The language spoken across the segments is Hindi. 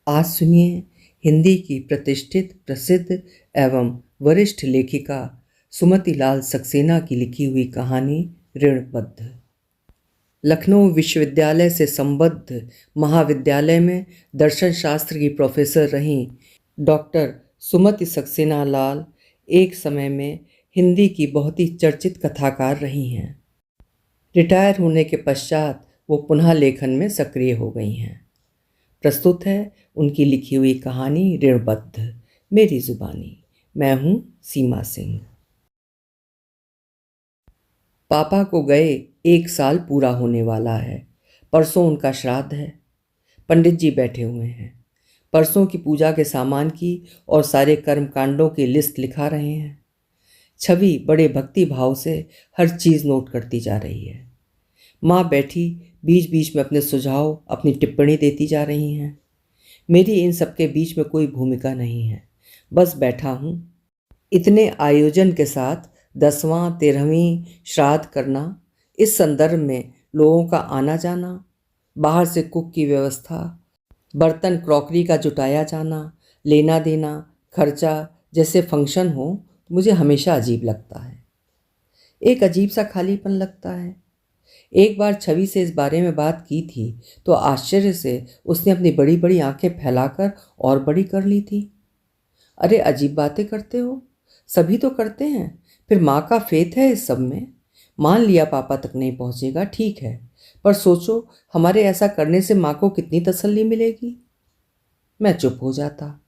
आज सुनिए हिंदी की प्रतिष्ठित, प्रसिद्ध एवं वरिष्ठ लेखिका सुमति लाल सक्सेना की लिखी हुई कहानी ऋणबद्ध। लखनऊ विश्वविद्यालय से संबद्ध महाविद्यालय में दर्शन शास्त्र की प्रोफेसर रहीं डॉक्टर सुमति सक्सेना लाल एक समय में हिंदी की बहुत ही चर्चित कथाकार रही हैं। रिटायर होने के पश्चात वो पुनः लेखन में सक्रिय हो गई हैं। प्रस्तुत है उनकी लिखी हुई कहानी ऋणबद्ध, मेरी जुबानी। मैं हूं सीमा सिंह। पापा को गए 1 साल पूरा होने वाला है। परसों उनका श्राद्ध है। पंडित जी बैठे हुए हैं। परसों की पूजा के सामान की और सारे कर्मकांडों की लिस्ट लिखा रहे हैं। छवि बड़े भक्ति भाव से हर चीज़ नोट करती जा रही है। माँ बैठी बीच बीच में अपने सुझाव, अपनी टिप्पणी देती जा रही हैं। मेरी इन सबके बीच में कोई भूमिका नहीं है, बस बैठा हूँ। इतने आयोजन के साथ 10वां 13वीं श्राद्ध करना, इस संदर्भ में लोगों का आना जाना, बाहर से कुक की व्यवस्था, बर्तन क्रॉकरी का जुटाया जाना, लेना देना, खर्चा जैसे फंक्शन हो, मुझे हमेशा अजीब लगता है। एक अजीब सा खालीपन लगता है। एक बार छवि से इस बारे में बात की थी तो आश्चर्य से उसने अपनी बड़ी बड़ी आंखें फैलाकर और बड़ी कर ली थी। अरे अजीब बातें करते हो, सभी तो करते हैं। फिर माँ का फेथ है इस सब में। मान लिया पापा तक नहीं पहुँचेगा, ठीक है, पर सोचो हमारे ऐसा करने से माँ को कितनी तसल्ली मिलेगी। मैं चुप हो जाता।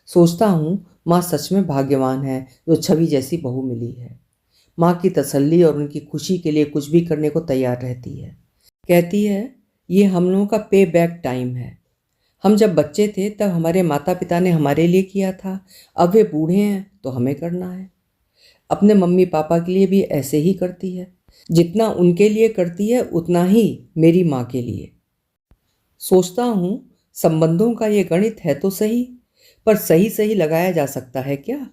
सोचता हूँ माँ सच में भाग्यवान है जो छवि जैसी बहू मिली है। माँ की तसल्ली और उनकी खुशी के लिए कुछ भी करने को तैयार रहती है। कहती है ये हम लोगों का पे बैक टाइम है। हम जब बच्चे थे तब हमारे माता पिता ने हमारे लिए किया था, अब वे बूढ़े हैं तो हमें करना है। अपने मम्मी पापा के लिए भी ऐसे ही करती है। जितना उनके लिए करती है उतना ही मेरी माँ के लिए। सोचता हूँ संबंधों का ये गणित है तो सही, पर सही सही लगाया जा सकता है क्या?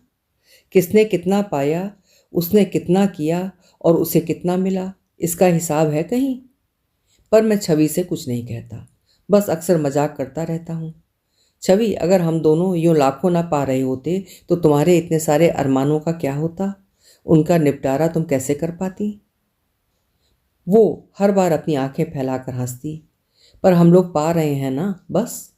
किसने कितना पाया, उसने कितना किया और उसे कितना मिला, इसका हिसाब है कहीं? पर मैं छवि से कुछ नहीं कहता, बस अक्सर मजाक करता रहता हूँ। छवि, अगर हम दोनों यूँ लाखों ना पा रहे होते तो तुम्हारे इतने सारे अरमानों का क्या होता? उनका निपटारा तुम कैसे कर पाती? वो हर बार अपनी आंखें फैलाकर हंसती। पर हम लोग पा रहे हैं ना, बस।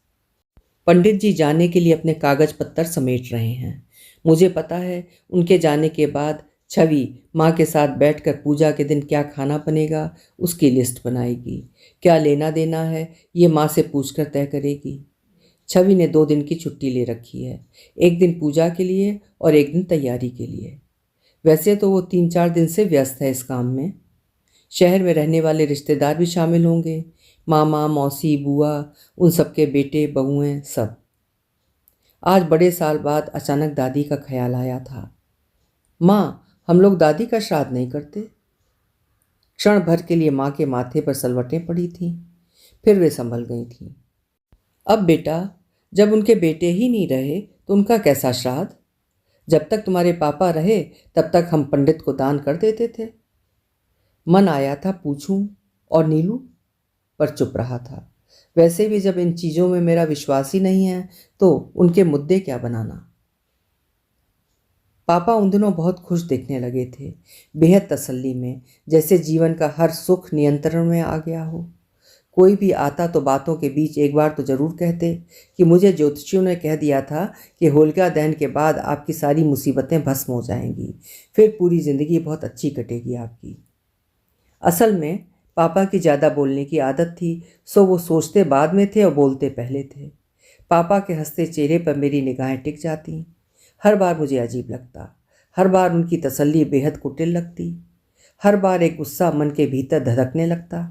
पंडित जी जाने के लिए अपने कागज पत्तर समेट रहे हैं। मुझे पता है उनके जाने के बाद छवि माँ के साथ बैठकर पूजा के दिन क्या खाना बनेगा उसकी लिस्ट बनाएगी। क्या लेना देना है ये माँ से पूछकर तय करेगी। छवि ने 2 दिन की छुट्टी ले रखी है, एक दिन पूजा के लिए और एक दिन तैयारी के लिए। वैसे तो वो 3-4 दिन से व्यस्त है इस काम में। शहर में रहने वाले रिश्तेदार भी शामिल होंगे, मामा मौसी बुआ, उन सबके बेटे बहुएं सब। आज बड़े साल बाद अचानक दादी का ख्याल आया था। माँ, हम लोग दादी का श्राद्ध नहीं करते। क्षण भर के लिए माँ के माथे पर सलवटें पड़ी थीं, फिर वे संभल गई थीं। अब बेटा, जब उनके बेटे ही नहीं रहे तो उनका कैसा श्राद्ध? जब तक तुम्हारे पापा रहे तब तक हम पंडित को दान कर देते थे। मन आया था पूछूं, और नीलू, पर चुप रहा था। वैसे भी जब इन चीज़ों में मेरा विश्वास ही नहीं है तो उनके मुद्दे क्या बनाना। पापा उन दिनों बहुत खुश दिखने लगे थे, बेहद तसल्ली में, जैसे जीवन का हर सुख नियंत्रण में आ गया हो। कोई भी आता तो बातों के बीच एक बार तो जरूर कहते कि मुझे ज्योतिषियों ने कह दिया था कि होलिका दहन के बाद आपकी सारी मुसीबतें भस्म हो जाएंगी, फिर पूरी ज़िंदगी बहुत अच्छी कटेगी आपकी। असल में पापा की ज़्यादा बोलने की आदत थी, सो वो सोचते बाद में थे और बोलते पहले थे। पापा के हंसते चेहरे पर मेरी निगाहें टिक जाती। हर बार मुझे अजीब लगता, हर बार उनकी तसल्ली बेहद कुटिल लगती, हर बार एक गुस्सा मन के भीतर धधकने लगता।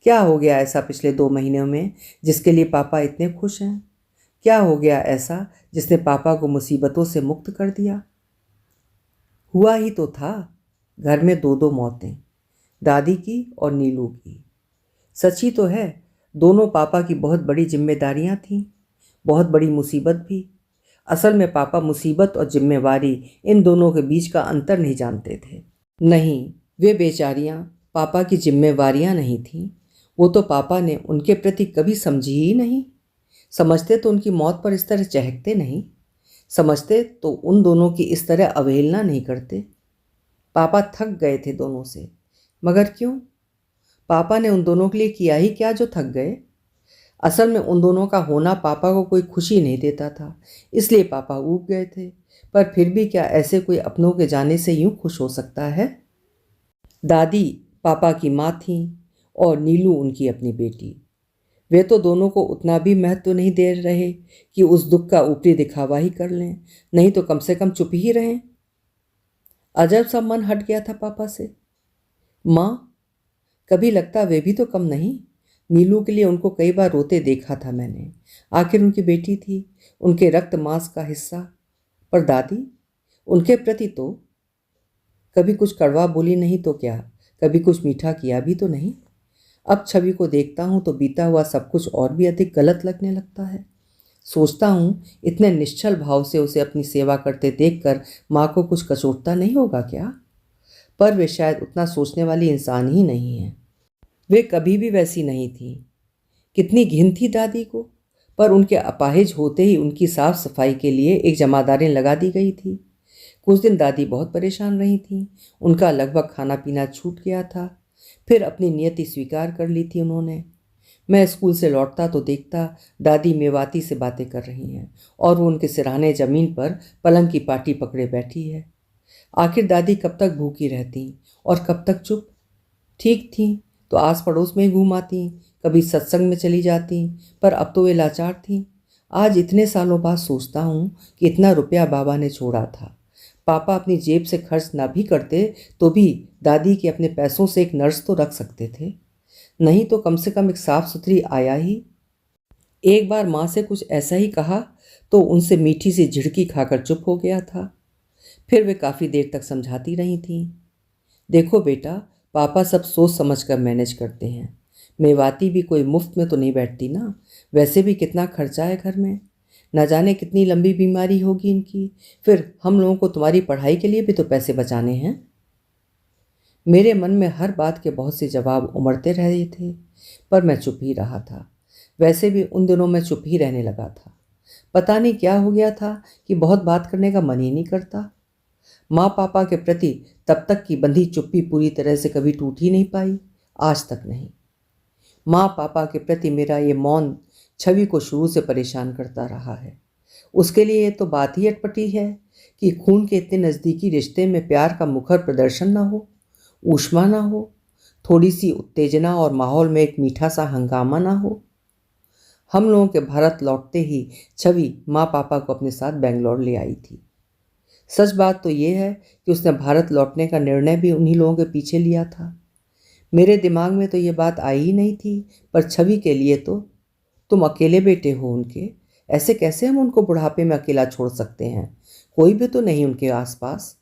क्या हो गया ऐसा पिछले 2 महीनों में जिसके लिए पापा इतने खुश हैं? क्या हो गया ऐसा जिसने पापा को मुसीबतों से मुक्त कर दिया? हुआ ही तो था, घर में 2-2 मौतें, दादी की और नीलू की। सच ही तो है, दोनों पापा की बहुत बड़ी जिम्मेदारियां थीं, बहुत बड़ी मुसीबत भी। असल में पापा मुसीबत और जिम्मेवारी इन दोनों के बीच का अंतर नहीं जानते थे। नहीं, वे बेचारियां पापा की जिम्मेवारियां नहीं थीं, वो तो पापा ने उनके प्रति कभी समझी ही नहीं। समझते तो उनकी मौत पर इस तरह चहकते नहीं, समझते तो उन दोनों की इस तरह अवहेलना नहीं करते। पापा थक गए थे दोनों से, मगर क्यों? पापा ने उन दोनों के लिए किया ही क्या जो थक गए? असल में उन दोनों का होना पापा को कोई खुशी नहीं देता था, इसलिए पापा ऊब गए थे। पर फिर भी क्या ऐसे कोई अपनों के जाने से यूं खुश हो सकता है? दादी पापा की माँ थीं और नीलू उनकी अपनी बेटी। वे तो दोनों को उतना भी महत्व नहीं दे रहे कि उस दुख का ऊपरी दिखावा ही कर लें, नहीं तो कम से कम चुप ही रहें। अजब सा मन हट गया था पापा से। माँ, कभी लगता वे भी तो कम नहीं। नीलू के लिए उनको कई बार रोते देखा था मैंने। आखिर उनकी बेटी थी, उनके रक्त मांस का हिस्सा। पर दादी, उनके प्रति तो कभी कुछ कड़वा बोली नहीं तो क्या, कभी कुछ मीठा किया भी तो नहीं। अब छवि को देखता हूँ तो बीता हुआ सब कुछ और भी अधिक गलत लगने लगता है। सोचता हूँ इतने निश्चल भाव से उसे अपनी सेवा करते देखकर माँ को कुछ कचोटता नहीं होगा क्या? पर वे शायद उतना सोचने वाली इंसान ही नहीं है। वे कभी भी वैसी नहीं थी। कितनी घिन थी दादी को, पर उनके अपाहिज होते ही उनकी साफ सफाई के लिए एक जमादारें लगा दी गई थी। कुछ दिन दादी बहुत परेशान रही थीं। उनका लगभग खाना पीना छूट गया था। फिर अपनी नियति स्वीकार कर ली थी उन्होंने। मैं स्कूल से लौटता तो देखता दादी मेवाती से बातें कर रही हैं और वो उनके सिरहाने ज़मीन पर पलंग की पाटी पकड़े बैठी है। आखिर दादी कब तक भूखी रहती और कब तक चुप? ठीक थी तो आस पड़ोस में ही घूम आती, कभी सत्संग में चली जाती, पर अब तो वे लाचार थीं। आज इतने सालों बाद सोचता हूँ कि इतना रुपया बाबा ने छोड़ा था। पापा अपनी जेब से खर्च ना भी करते तो भी दादी के अपने पैसों से एक नर्स तो रख सकते थे, नहीं तो कम से कम एक साफ सुथरी आया ही। एक बार माँ से कुछ ऐसा ही कहा तो उनसे मीठी सी झिड़की खाकर चुप हो गया था। फिर वे काफ़ी देर तक समझाती रही थीं। देखो बेटा, पापा सब सोच समझ कर मैनेज करते हैं। मेवाती भी कोई मुफ्त में तो नहीं बैठती ना, वैसे भी कितना खर्चा है घर में, न जाने कितनी लंबी बीमारी होगी इनकी। फिर हम लोगों को तुम्हारी पढ़ाई के लिए भी तो पैसे बचाने हैं। मेरे मन में हर बात के बहुत से जवाब उमड़ते रहे थे, पर मैं चुप ही रहा था। वैसे भी उन दिनों मैं चुप ही रहने लगा था। पता नहीं क्या हो गया था कि बहुत बात करने का मन ही नहीं करता। माँ पापा के प्रति तब तक की बंधी चुप्पी पूरी तरह से कभी टूट ही नहीं पाई, आज तक नहीं। माँ पापा के प्रति मेरा ये मौन छवि को शुरू से परेशान करता रहा है। उसके लिए ये तो बात ही अटपटी है कि खून के इतने नज़दीकी रिश्ते में प्यार का मुखर प्रदर्शन ना हो, ऊष्मा ना हो, थोड़ी सी उत्तेजना और माहौल में एक मीठा सा हंगामा ना हो। हम लोगों के भारत लौटते ही छवि माँ पापा को अपने साथ बेंगलोर ले आई थी। सच बात तो ये है कि उसने भारत लौटने का निर्णय भी उन्हीं लोगों के पीछे लिया था। मेरे दिमाग में तो ये बात आई ही नहीं थी, पर छवि के लिए तो, तुम अकेले बेटे हो उनके, ऐसे कैसे हम उनको बुढ़ापे में अकेला छोड़ सकते हैं? कोई भी तो नहीं उनके आसपास।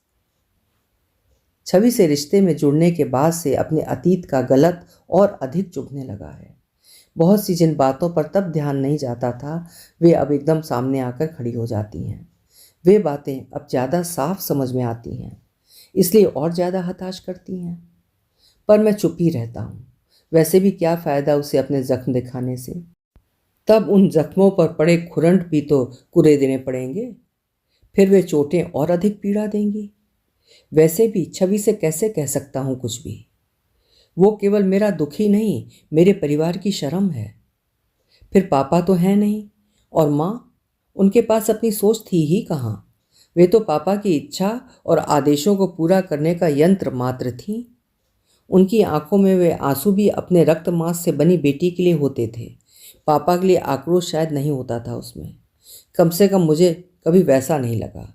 छवि से रिश्ते में जुड़ने के बाद से अपने अतीत का गलत और अधिक चुभने लगा है। बहुत सी जिन बातों पर तब ध्यान नहीं जाता था, वे अब एकदम सामने आकर खड़ी हो जाती हैं। वे बातें अब ज़्यादा साफ समझ में आती हैं, इसलिए और ज़्यादा हताश करती हैं। पर मैं चुप ही रहता हूँ। वैसे भी क्या फ़ायदा उसे अपने जख्म दिखाने से? तब उन जख्मों पर पड़े खुरंट भी तो कुरे देने पड़ेंगे, फिर वे चोटें और अधिक पीड़ा देंगी। वैसे भी छवि से कैसे कह सकता हूँ कुछ भी? वो केवल मेरा दुख ही नहीं, मेरे परिवार की शर्म है। फिर पापा तो हैं नहीं, और माँ, उनके पास अपनी सोच थी ही कहाँ। वे तो पापा की इच्छा और आदेशों को पूरा करने का यंत्र मात्र थीं। उनकी आंखों में वे आंसू भी अपने रक्त मांस से बनी बेटी के लिए होते थे। पापा के लिए आक्रोश शायद नहीं होता था उसमें। कम से कम मुझे कभी वैसा नहीं लगा।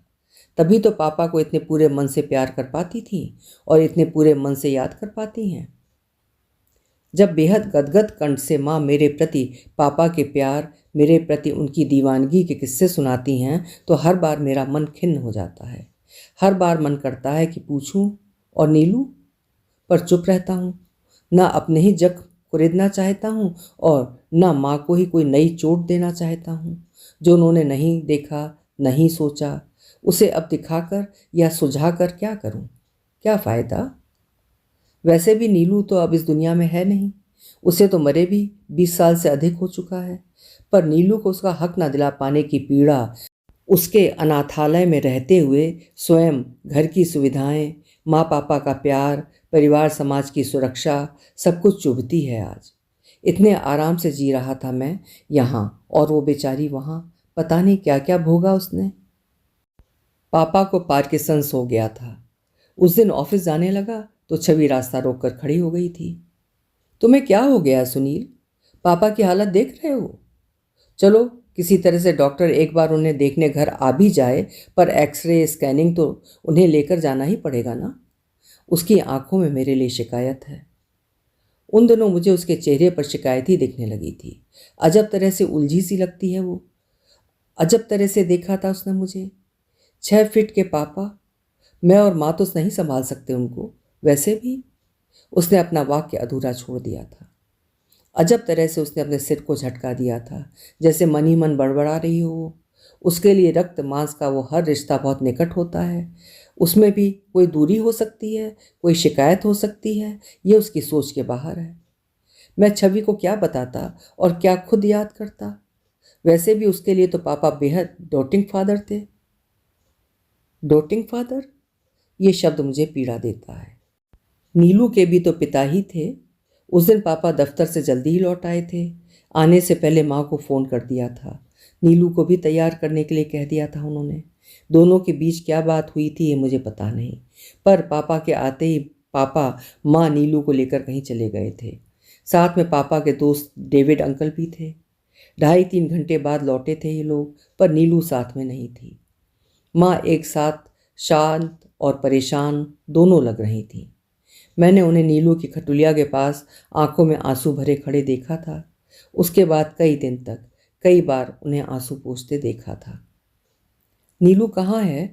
तभी तो पापा को इतने पूरे मन से प्यार कर पाती थी और इतने पूरे मन से याद कर पाती हैं। जब बेहद गदगद कंठ से माँ मेरे प्रति पापा के प्यार, मेरे प्रति उनकी दीवानगी के किस्से सुनाती हैं तो हर बार मेरा मन खिन्न हो जाता है। हर बार मन करता है कि पूछूं, और नीलू? पर चुप रहता हूँ। ना अपने ही जख्म कुरेदना चाहता हूँ और ना माँ को ही कोई नई चोट देना चाहता हूँ। जो उन्होंने नहीं देखा, नहीं सोचा, उसे अब दिखाकर या सुझाकर क्या करूँ? क्या फ़ायदा? वैसे भी नीलू तो अब इस दुनिया में है नहीं। उसे तो मरे भी 20 साल से अधिक हो चुका है। पर नीलू को उसका हक न दिला पाने की पीड़ा उसके अनाथालय में रहते हुए स्वयं घर की सुविधाएं, माँ पापा का प्यार, परिवार समाज की सुरक्षा सब कुछ चुभती है आज। इतने आराम से जी रहा था मैं यहाँ, और वो बेचारी वहाँ, पता नहीं क्या क्या भोगा उसने। पापा को पार्किंसंस हो गया था। उस दिन ऑफिस जाने लगा तो छवि रास्ता रोककर खड़ी हो गई थी। तुम्हें क्या हो गया सुनील? पापा की हालत देख रहे हो? चलो किसी तरह से डॉक्टर एक बार उन्हें देखने घर आ भी जाए, पर एक्सरे स्कैनिंग तो उन्हें लेकर जाना ही पड़ेगा ना। उसकी आंखों में मेरे लिए शिकायत है। उन दिनों मुझे उसके चेहरे पर शिकायत ही दिखने लगी थी। अजब तरह से उलझी सी लगती है वो। अजब तरह से देखा था उसने मुझे। 6 फीट के पापा, मैं और माँ तो नहीं संभाल सकते उनको। वैसे भी उसने अपना वाक्य अधूरा छोड़ दिया था। अजब तरह से उसने अपने सिर को झटका दिया था, जैसे मन ही मन बड़बड़ा रही हो। उसके लिए रक्त मांस का वो हर रिश्ता बहुत निकट होता है। उसमें भी कोई दूरी हो सकती है, कोई शिकायत हो सकती है, ये उसकी सोच के बाहर है। मैं छवि को क्या बताता और क्या खुद याद करता। वैसे भी उसके लिए तो पापा बेहद डोटिंग फादर थे। डोटिंग फादर, ये शब्द मुझे पीड़ा देता है। नीलू के भी तो पिता ही थे। उस दिन पापा दफ्तर से जल्दी ही लौट आए थे। आने से पहले माँ को फ़ोन कर दिया था। नीलू को भी तैयार करने के लिए कह दिया था उन्होंने। दोनों के बीच क्या बात हुई थी ये मुझे पता नहीं, पर पापा के आते ही पापा माँ नीलू को लेकर कहीं चले गए थे। साथ में पापा के दोस्त डेविड अंकल भी थे। 2.5-3 घंटे बाद लौटे थे ये लोग, पर नीलू साथ में नहीं थी। माँ एक साथ शांत और परेशान दोनों लग रही थी। मैंने उन्हें नीलू की खटुलिया के पास आंखों में आंसू भरे खड़े देखा था। उसके बाद कई दिन तक कई बार उन्हें आंसू पोंछते देखा था। नीलू कहाँ है?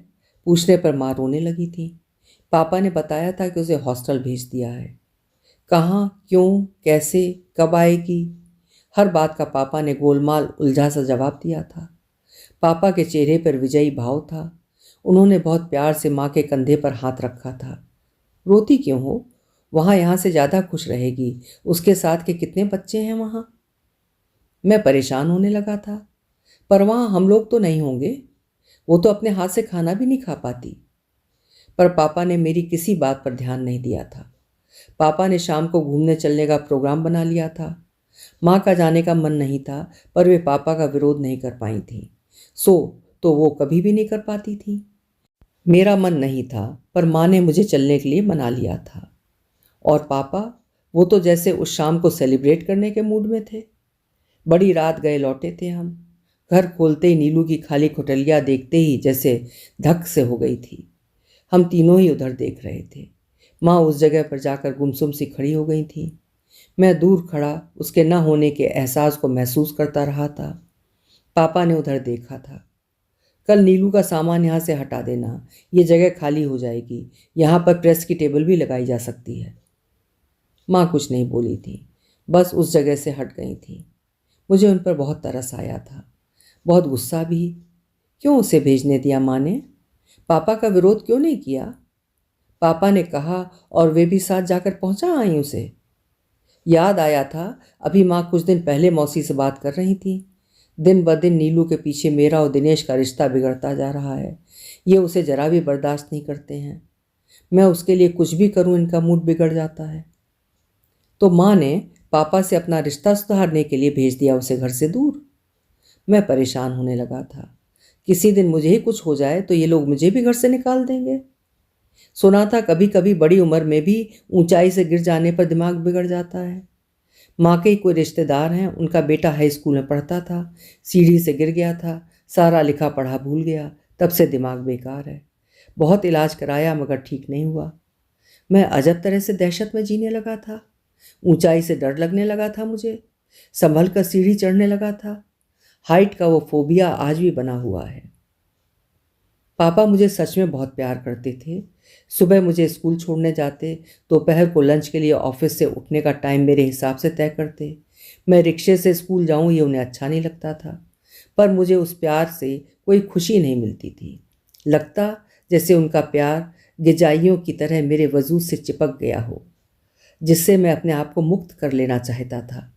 पूछने पर माँ रोने लगी थी। पापा ने बताया था कि उसे हॉस्टल भेज दिया है। कहाँ, क्यों, कैसे, कब आएगी, हर बात का पापा ने गोलमाल उलझा सा जवाब दिया था। पापा के चेहरे पर विजयी भाव था। उन्होंने बहुत प्यार से माँ के कंधे पर हाथ रखा था। रोती क्यों हो? वहाँ यहाँ से ज़्यादा खुश रहेगी। उसके साथ के कितने बच्चे हैं वहाँ। मैं परेशान होने लगा था। पर वहाँ हम लोग तो नहीं होंगे। वो तो अपने हाथ से खाना भी नहीं खा पाती। पर पापा ने मेरी किसी बात पर ध्यान नहीं दिया था। पापा ने शाम को घूमने चलने का प्रोग्राम बना लिया था। माँ का जाने का मन नहीं था, पर वे पापा का विरोध नहीं कर पाई थी। तो वो कभी भी नहीं कर पाती थी। मेरा मन नहीं था, पर माँ ने मुझे चलने के लिए मना लिया था। और पापा, वो तो जैसे उस शाम को सेलिब्रेट करने के मूड में थे। बड़ी रात गए लौटे थे हम। घर खोलते ही नीलू की खाली खुटलिया देखते ही जैसे धक से हो गई थी। हम तीनों ही उधर देख रहे थे। माँ उस जगह पर जाकर गुमसुम सी खड़ी हो गई थी। मैं दूर खड़ा उसके न होने के एहसास को महसूस करता रहा था। पापा ने उधर देखा था। कल नीलू का सामान यहाँ से हटा देना, ये जगह खाली हो जाएगी। यहाँ पर प्रेस की टेबल भी लगाई जा सकती है। माँ कुछ नहीं बोली थी, बस उस जगह से हट गई थी। मुझे उन पर बहुत तरस आया था, बहुत गुस्सा भी। क्यों उसे भेजने दिया माँ ने? पापा का विरोध क्यों नहीं किया? पापा ने कहा और वे भी साथ जाकर पहुँचा आई उसे। याद आया था, अभी माँ कुछ दिन पहले मौसी से बात कर रही थी। दिन ब दिन नीलू के पीछे मेरा और दिनेश का रिश्ता बिगड़ता जा रहा है। ये उसे जरा भी बर्दाश्त नहीं करते हैं। मैं उसके लिए कुछ भी करूं, इनका मूड बिगड़ जाता है। तो माँ ने पापा से अपना रिश्ता सुधारने के लिए भेज दिया उसे घर से दूर। मैं परेशान होने लगा था। किसी दिन मुझे ही कुछ हो जाए तो ये लोग मुझे भी घर से निकाल देंगे। सुना था कभी कभी बड़ी उम्र में भी ऊंचाई से गिर जाने पर दिमाग बिगड़ जाता है। माँ के ही कोई रिश्तेदार हैं, उनका बेटा हाई स्कूल में पढ़ता था, सीढ़ी से गिर गया था, सारा लिखा पढ़ा भूल गया, तब से दिमाग बेकार है। बहुत इलाज कराया मगर ठीक नहीं हुआ। मैं अजब तरह से दहशत में जीने लगा था। ऊंचाई से डर लगने लगा था मुझे। संभल कर सीढ़ी चढ़ने लगा था। हाइट का वो फोबिया आज भी बना हुआ है। पापा मुझे सच में बहुत प्यार करते थे। सुबह मुझे स्कूल छोड़ने जाते, दोपहर को लंच के लिए ऑफिस से उठने का टाइम मेरे हिसाब से तय करते। मैं रिक्शे से स्कूल जाऊं ये उन्हें अच्छा नहीं लगता था, पर मुझे उस प्यार से कोई खुशी नहीं मिलती थी। लगता जैसे उनका प्यार गिजाइयों की तरह मेरे वजूद से चिपक गया हो, जिससे मैं अपने आप को मुक्त कर लेना चाहता था।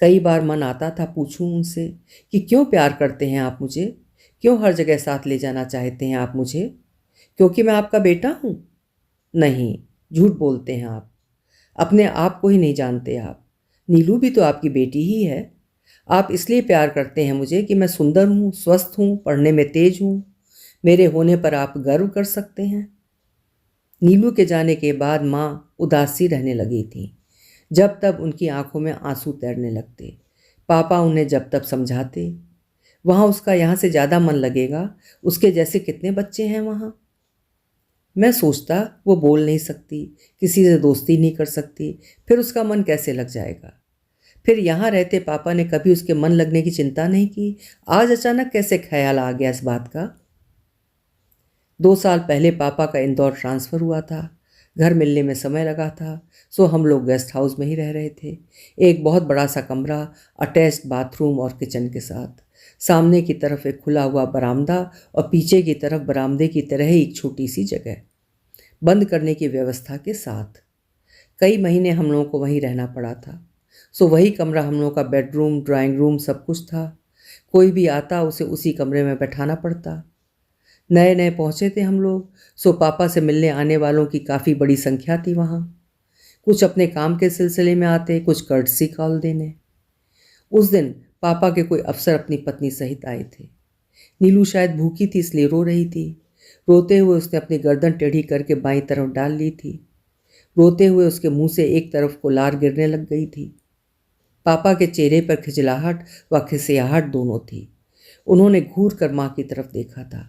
कई बार मन आता था पूछूं उनसे कि क्यों प्यार करते हैं आप मुझे, क्यों हर जगह साथ ले जाना चाहते हैं आप मुझे, क्योंकि मैं आपका बेटा हूँ? नहीं, झूठ बोलते हैं आप। अपने आप को ही नहीं जानते आप। नीलू भी तो आपकी बेटी ही है। आप इसलिए प्यार करते हैं मुझे कि मैं सुंदर हूँ, स्वस्थ हूँ, पढ़ने में तेज हूँ। मेरे होने पर आप गर्व कर सकते हैं। नीलू के जाने के बाद माँ उदास सी रहने लगी थी। जब तब उनकी आंखों में आंसू तैरने लगते। पापा उन्हें जब तब समझाते, वहाँ उसका यहाँ से ज़्यादा मन लगेगा, उसके जैसे कितने बच्चे हैं वहाँ। मैं सोचता वो बोल नहीं सकती, किसी से दोस्ती नहीं कर सकती, फिर उसका मन कैसे लग जाएगा। फिर यहाँ रहते पापा ने कभी उसके मन लगने की चिंता नहीं की। आज अचानक कैसे ख्याल आ गया इस बात का। 2 साल पहले पापा का इंदौर ट्रांसफ़र हुआ था। घर मिलने में समय लगा था, सो हम लोग गेस्ट हाउस में ही रह रहे थे। एक बहुत बड़ा सा कमरा, अटैच्ड बाथरूम और किचन के साथ। सामने की तरफ एक खुला हुआ बरामदा और पीछे की तरफ बरामदे की तरह ही एक छोटी सी जगह, बंद करने की व्यवस्था के साथ। कई महीने हम लोगों को वहीं रहना पड़ा था। सो वही कमरा हम लोगों का बेडरूम, ड्राइंग रूम सब कुछ था। कोई भी आता उसे उसी कमरे में बैठाना पड़ता। नए नए पहुँचे थे हम लोग, सो पापा से मिलने आने वालों की काफ़ी बड़ी संख्या थी वहाँ। कुछ अपने काम के सिलसिले में आते, कुछ कर्टसी कॉल देने। उस दिन पापा के कोई अफसर अपनी पत्नी सहित आए थे। नीलू शायद भूखी थी इसलिए रो रही थी। रोते हुए उसने अपनी गर्दन टेढ़ी करके बाईं तरफ डाल ली थी। रोते हुए उसके मुंह से एक तरफ को लार गिरने लग गई थी। पापा के चेहरे पर खिजलाहट व खिसियाहट दोनों थी। उन्होंने घूर कर माँ की तरफ देखा था,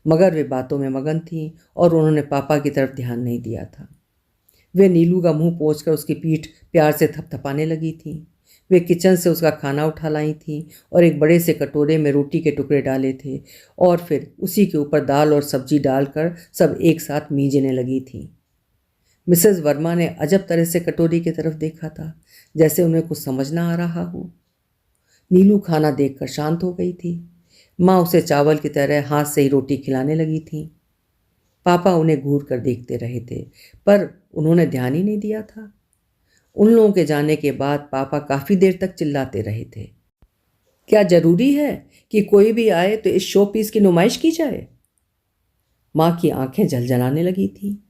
मगर वे बातों में मगन थीं और उन्होंने पापा की तरफ ध्यान नहीं दिया था। वे नीलू का मुंह पोंछकर उसकी पीठ प्यार से थपथपाने लगी थीं। वे किचन से उसका खाना उठा लाई थीं और एक बड़े से कटोरे में रोटी के टुकड़े डाले थे और फिर उसी के ऊपर दाल और सब्जी डालकर सब एक साथ मींजने लगी थीं। मिसेस वर्मा ने अजब तरह से कटोरी की तरफ देखा था, जैसे उन्हें कुछ समझ ना आ रहा हो। नीलू खाना देखकर शांत हो गई थी। माँ उसे चावल की तरह हाथ से ही रोटी खिलाने लगी थी। पापा उन्हें घूर कर देखते रहे थे, पर उन्होंने ध्यान ही नहीं दिया था। उन लोगों के जाने के बाद पापा काफ़ी देर तक चिल्लाते रहे थे, क्या जरूरी है कि कोई भी आए तो इस शो पीस की नुमाइश की जाए? माँ की आंखें झलझलाने लगी थी।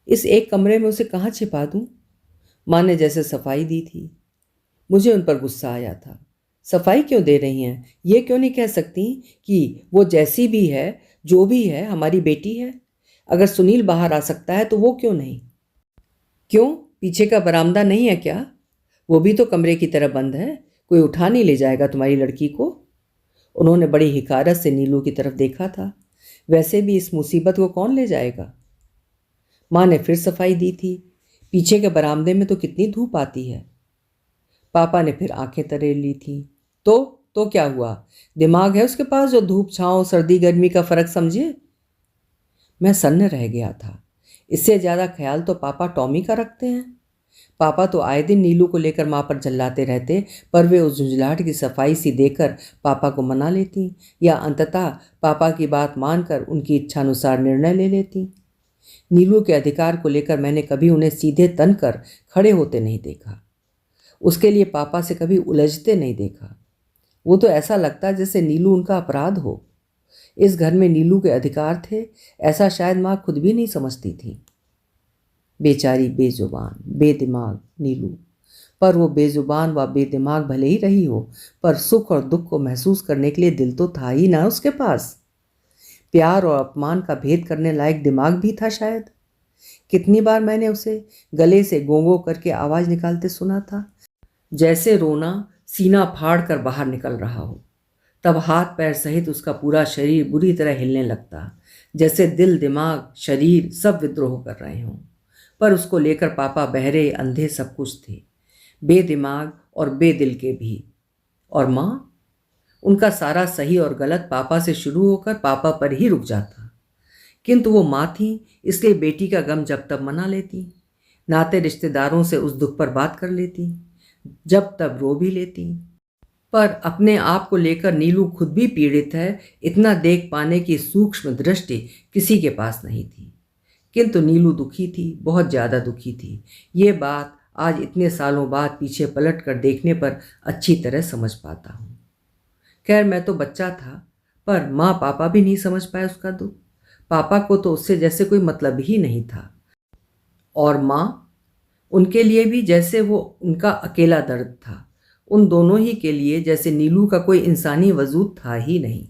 इस एक कमरे में उसे कहाँ छिपा दूँ? माँ ने जैसे सफाई दी थी। मुझे उन पर गुस्सा आया था। सफाई क्यों दे रही हैं? ये क्यों नहीं कह सकती कि वो जैसी भी है, जो भी है, हमारी बेटी है? अगर सुनील बाहर आ सकता है तो वो क्यों नहीं? क्यों, पीछे का बरामदा नहीं है क्या? वो भी तो कमरे की तरह बंद है, कोई उठा नहीं ले जाएगा तुम्हारी लड़की को? उन्होंने बड़ी हिकारत से नीलू की तरफ देखा था। वैसे भी इस मुसीबत को कौन ले जाएगा? माँ ने फिर सफाई दी थी। पीछे के बरामदे में तो कितनी धूप आती है। पापा ने फिर आंखें तरेर ली थी। तो क्या हुआ? दिमाग है उसके पास जो धूप छांव सर्दी गर्मी का फर्क समझे? मैं सन्न रह गया था। इससे ज़्यादा ख्याल तो पापा टॉमी का रखते हैं। पापा तो आए दिन नीलू को लेकर माँ पर झल्लाते रहते, पर वे उस झुंझलाहट की सफाई सी देकर पापा को मना लेती या अंततः पापा की बात मानकर उनकी इच्छानुसार निर्णय ले लेती। नीलू के अधिकार को लेकर मैंने कभी उन्हें सीधे तन कर खड़े होते नहीं देखा। उसके लिए पापा से कभी उलझते नहीं देखा। वो तो ऐसा लगता जैसे नीलू उनका अपराध हो। इस घर में नीलू के अधिकार थे, ऐसा शायद माँ खुद भी नहीं समझती थी। बेचारी बेजुबान बेदिमाग नीलू। पर वो बेजुबान व बेदिमाग भले ही रही हो, पर सुख और दुख को महसूस करने के लिए दिल तो था ही ना उसके पास। प्यार और अपमान का भेद करने लायक दिमाग भी था शायद। कितनी बार मैंने उसे गले से गोंगो करके आवाज़ निकालते सुना था, जैसे रोना सीना फाड़ कर बाहर निकल रहा हो। तब हाथ पैर सहित उसका पूरा शरीर बुरी तरह हिलने लगता, जैसे दिल दिमाग शरीर सब विद्रोह कर रहे हों। पर उसको लेकर पापा बहरे अंधे सब कुछ थे, बेदिमाग और बेदिल के भी। और माँ, उनका सारा सही और गलत पापा से शुरू होकर पापा पर ही रुक जाता। किंतु वो माँ थी, इसलिए बेटी का गम जब तब मना लेती, नाते रिश्तेदारों से उस दुख पर बात कर लेती, जब तब रो भी लेती। पर अपने आप को लेकर नीलू खुद भी पीड़ित है, इतना देख पाने की सूक्ष्म दृष्टि किसी के पास नहीं थी। किंतु नीलू दुखी थी, बहुत ज़्यादा दुखी थी। ये बात आज इतने सालों बाद पीछे पलट कर देखने पर अच्छी तरह समझ पाता हूँ। खैर, मैं तो बच्चा था, पर माँ पापा भी नहीं समझ पाए उसका दुख। पापा को तो उससे जैसे कोई मतलब ही नहीं था, और माँ, उनके लिए भी जैसे वो उनका अकेला दर्द था। उन दोनों ही के लिए जैसे नीलू का कोई इंसानी वजूद था ही नहीं।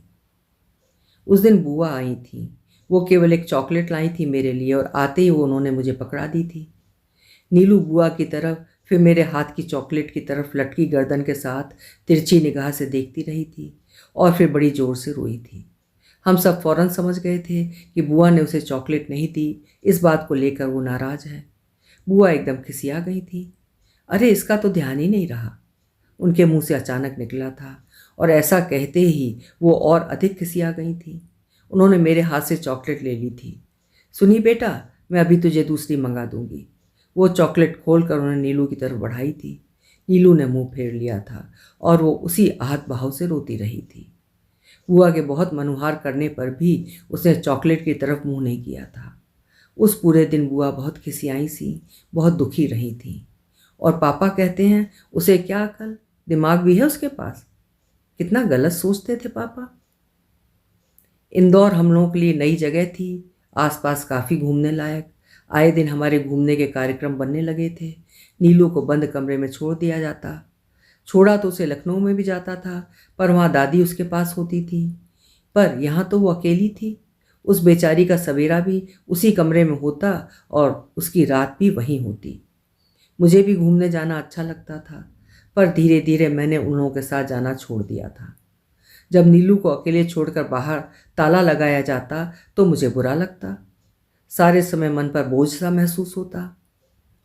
उस दिन बुआ आई थी। वो केवल एक चॉकलेट लाई थी मेरे लिए, और आते ही वो उन्होंने मुझे पकड़ा दी थी। नीलू बुआ की तरफ, फिर मेरे हाथ की चॉकलेट की तरफ लटकी गर्दन के साथ तिरछी निगाह से देखती रही थी, और फिर बड़ी ज़ोर से रोई थी। हम सब फौरन समझ गए थे कि बुआ ने उसे चॉकलेट नहीं दी, इस बात को लेकर वो नाराज है। बुआ एकदम खिसिया गई थी। अरे, इसका तो ध्यान ही नहीं रहा, उनके मुंह से अचानक निकला था, और ऐसा कहते ही वो और अधिक खिसिया गई थी। उन्होंने मेरे हाथ से चॉकलेट ले ली थी। सुनी बेटा, मैं अभी तुझे दूसरी मंगा दूंगी। वो चॉकलेट खोलकर उन्होंने नीलू की तरफ बढ़ाई थी। नीलू ने मुंह फेर लिया था, और वो उसी आहत भाव से रोती रही थी। बुआ के बहुत मनुहार करने पर भी उसने चॉकलेट की तरफ मुंह नहीं किया था। उस पूरे दिन बुआ बहुत खिसियाई सी, बहुत दुखी रही थी। और पापा कहते हैं, उसे क्या अकल, दिमाग भी है उसके पास? कितना गलत सोचते थे पापा। इंदौर हम लोगों के लिए नई जगह थी, आसपास काफ़ी घूमने लायक। आए दिन हमारे घूमने के कार्यक्रम बनने लगे थे। नीलू को बंद कमरे में छोड़ दिया जाता। छोड़ा तो उसे लखनऊ में भी जाता था, पर वहाँ दादी उसके पास होती थी। पर यहाँ तो वो अकेली थी। उस बेचारी का सवेरा भी उसी कमरे में होता, और उसकी रात भी वहीं होती। मुझे भी घूमने जाना अच्छा लगता था, पर धीरे धीरे मैंने उन लोगों के साथ जाना छोड़ दिया था। जब नीलू को अकेले छोड़कर बाहर ताला लगाया जाता तो मुझे बुरा लगता। सारे समय मन पर बोझ सा महसूस होता।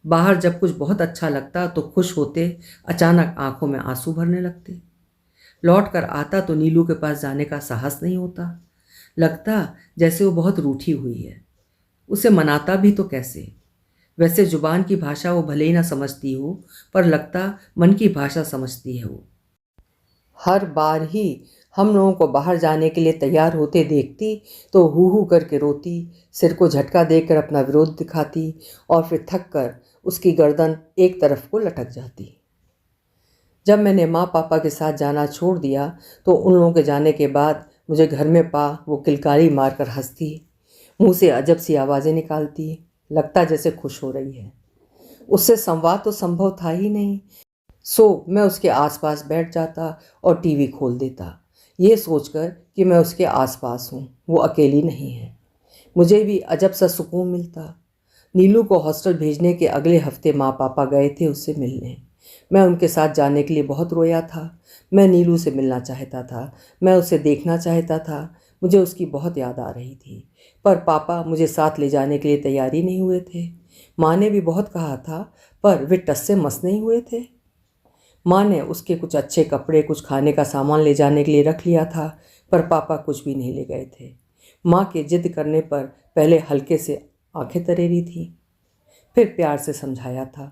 बाहर जब कुछ बहुत अच्छा लगता तो खुश होते, अचानक आंखों में आंसू भरने लगते। लौट कर आता तो नीलू के पास जाने का साहस नहीं होता। लगता जैसे वो बहुत रूठी हुई है। उसे मनाता भी तो कैसे? वैसे जुबान की भाषा वो भले ही ना समझती हो, पर लगता मन की भाषा समझती है वो। हर बार ही हम लोगों को बाहर जाने के लिए तैयार होते देखती तो हू हू करके रोती, सिर को झटका देकर अपना विरोध दिखाती, और फिर थक कर उसकी गर्दन एक तरफ को लटक जाती। जब मैंने माँ पापा के साथ जाना छोड़ दिया तो उन लोगों के जाने के बाद मुझे घर में पा वो किलकारी मारकर हंसती, मुंह से अजब सी आवाज़ें निकालती, लगता जैसे खुश हो रही है। उससे संवाद तो संभव था ही नहीं, सो मैं उसके आसपास बैठ जाता और टीवी खोल देता, ये सोचकर कि मैं उसके आसपास हूँ, वो अकेली नहीं है। मुझे भी अजब सा सुकून मिलता। नीलू को हॉस्टल भेजने के अगले हफ्ते माँ पापा गए थे उससे मिलने। मैं उनके साथ जाने के लिए बहुत रोया था। मैं नीलू से मिलना चाहता था, मैं उसे देखना चाहता था, मुझे उसकी बहुत याद आ रही थी। पर पापा मुझे साथ ले जाने के लिए तैयार ही नहीं हुए थे। माँ ने भी बहुत कहा था, पर वे टस से मस नहीं हुए थे। माँ ने उसके कुछ अच्छे कपड़े, कुछ खाने का सामान ले जाने के लिए रख लिया था, पर पापा कुछ भी नहीं ले गए थे। माँ के जिद करने पर पहले हल्के से आंखें तरेरी थी, फिर प्यार से समझाया था,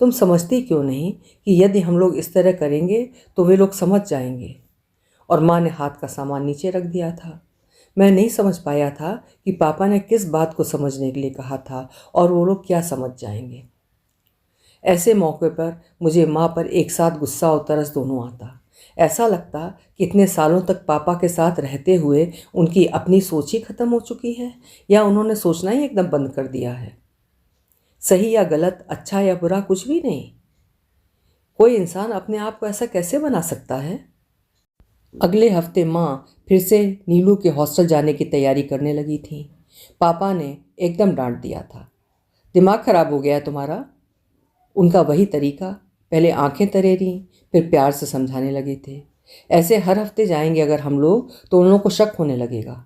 तुम समझती क्यों नहीं कि यदि हम लोग इस तरह करेंगे तो वे लोग समझ जाएंगे। और माँ ने हाथ का सामान नीचे रख दिया था। मैं नहीं समझ पाया था कि पापा ने किस बात को समझने के लिए कहा था और वो लोग क्या समझ जाएंगे। ऐसे मौके पर मुझे माँ पर एक साथ गुस्सा और तरस दोनों आता। ऐसा लगता कि इतने सालों तक पापा के साथ रहते हुए उनकी अपनी सोच ही खत्म हो चुकी है, या उन्होंने सोचना ही एकदम बंद कर दिया है। सही या गलत, अच्छा या बुरा, कुछ भी नहीं। कोई इंसान अपने आप को ऐसा कैसे बना सकता है? अगले हफ्ते माँ फिर से नीलू के हॉस्टल जाने की तैयारी करने लगी थी। पापा ने एकदम डांट दिया था, दिमाग खराब हो गया है तुम्हारा। उनका वही तरीका, पहले आंखें तरेरी, फिर प्यार से समझाने लगे थे। ऐसे हर हफ्ते जाएंगे अगर हम लोग तो उन लोगों को शक होने लगेगा।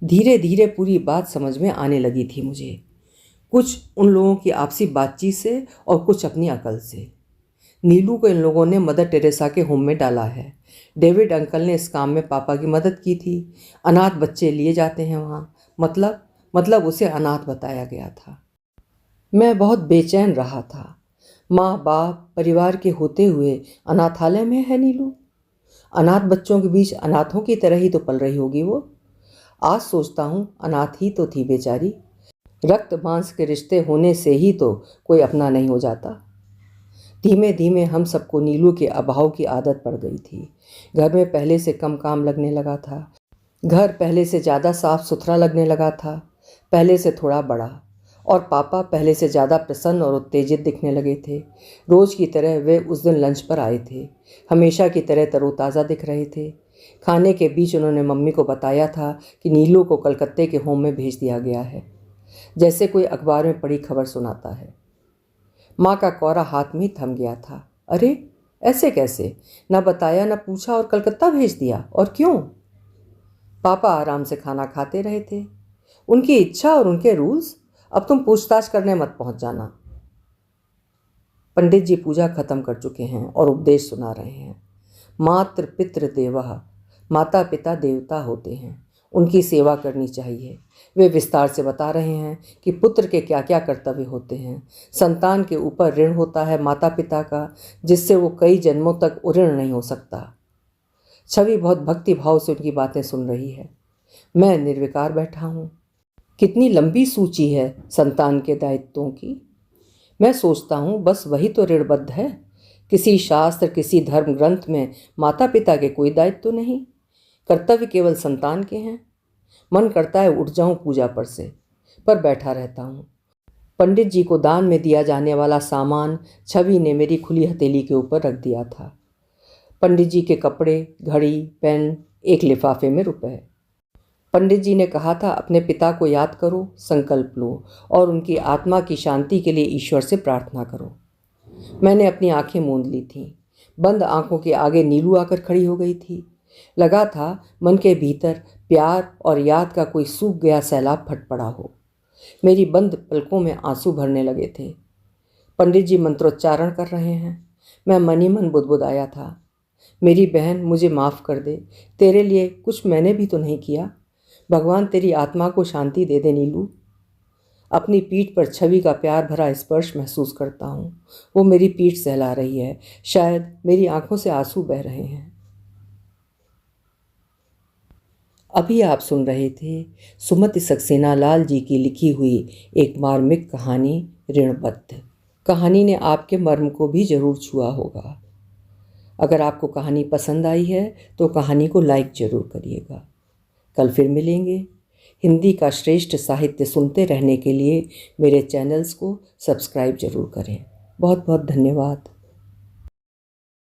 धीरे धीरे पूरी बात समझ में आने लगी थी मुझे, कुछ उन लोगों की आपसी बातचीत से और कुछ अपनी अकल से। नीलू को इन लोगों ने मदर टेरेसा के होम में डाला है। डेविड अंकल ने इस काम में पापा की मदद की थी। अनाथ बच्चे लिए जाते हैं वहाँ, मतलब उसे अनाथ बताया गया था। मैं बहुत बेचैन रहा था। माँ बाप परिवार के होते हुए अनाथालय में है नीलू। अनाथ बच्चों के बीच अनाथों की तरह ही तो पल रही होगी वो। आज सोचता हूँ अनाथ ही तो थी बेचारी। रक्त मांस के रिश्ते होने से ही तो कोई अपना नहीं हो जाता। धीमे धीमे हम सबको नीलू के अभाव की आदत पड़ गई थी। घर में पहले से कम काम लगने लगा था। घर पहले से ज़्यादा साफ सुथरा लगने लगा था, पहले से थोड़ा बड़ा। और पापा पहले से ज़्यादा प्रसन्न और उत्तेजित दिखने लगे थे। रोज़ की तरह वे उस दिन लंच पर आए थे। हमेशा की तरह तरोताज़ा दिख रहे थे। खाने के बीच उन्होंने मम्मी को बताया था कि नीलू को कलकत्ते के होम में भेज दिया गया है, जैसे कोई अखबार में पढ़ी खबर सुनाता है। माँ का कौरा हाथ में ही थम गया था। अरे ऐसे कैसे? ना बताया ना पूछा और कलकत्ता भेज दिया, और क्यों? पापा आराम से खाना खाते रहे थे। उनकी इच्छा और उनके रूल्स, अब तुम पूछताछ करने मत पहुंच जाना। पंडित जी पूजा खत्म कर चुके हैं और उपदेश सुना रहे हैं। मातृ पितृ देवः, माता पिता देवता होते हैं, उनकी सेवा करनी चाहिए। वे विस्तार से बता रहे हैं कि पुत्र के क्या क्या कर्तव्य होते हैं। संतान के ऊपर ऋण होता है माता पिता का, जिससे वो कई जन्मों तक उऋण नहीं हो सकता। छवि बहुत भक्ति भाव से उनकी बातें सुन रही है। मैं निर्विकार बैठा हूँ। कितनी लंबी सूची है संतान के दायित्वों की। मैं सोचता हूँ बस वही तो ऋणबद्ध है। किसी शास्त्र किसी धर्म ग्रंथ में माता पिता के कोई दायित्व नहीं, कर्तव्य केवल संतान के हैं। मन करता है उठ जाऊं पूजा पर बैठा रहता हूँ। पंडित जी को दान में दिया जाने वाला सामान छवि ने मेरी खुली हथेली के ऊपर रख दिया था। पंडित जी के कपड़े, घड़ी, पेन, एक लिफाफे में रुपए। पंडित जी ने कहा था अपने पिता को याद करो, संकल्प लो और उनकी आत्मा की शांति के लिए ईश्वर से प्रार्थना करो। मैंने अपनी आंखें मूंद ली थीं। बंद आंखों के आगे नीलू आकर खड़ी हो गई थी। लगा था मन के भीतर प्यार और याद का कोई सूख गया सैलाब फट पड़ा हो। मेरी बंद पलकों में आंसू भरने लगे थे। पंडित जी मंत्रोच्चारण कर रहे हैं। मैं मन ही मन बुदबुदाया था, मेरी बहन मुझे माफ़ कर दे, तेरे लिए कुछ मैंने भी तो नहीं किया। भगवान तेरी आत्मा को शांति दे दे नीलू। अपनी पीठ पर छवि का प्यार भरा स्पर्श महसूस करता हूँ। वो मेरी पीठ सहला रही है। शायद मेरी आंखों से आंसू बह रहे हैं। अभी आप सुन रहे थे सुमति सक्सेना लाल जी की लिखी हुई एक मार्मिक कहानी ऋणबद्ध। कहानी ने आपके मर्म को भी जरूर छुआ होगा। अगर आपको कहानी पसंद आई है तो कहानी को लाइक जरूर करिएगा। कल फिर मिलेंगे। हिंदी का श्रेष्ठ साहित्य सुनते रहने के लिए मेरे चैनल्स को सब्सक्राइब जरूर करें। बहुत बहुत धन्यवाद।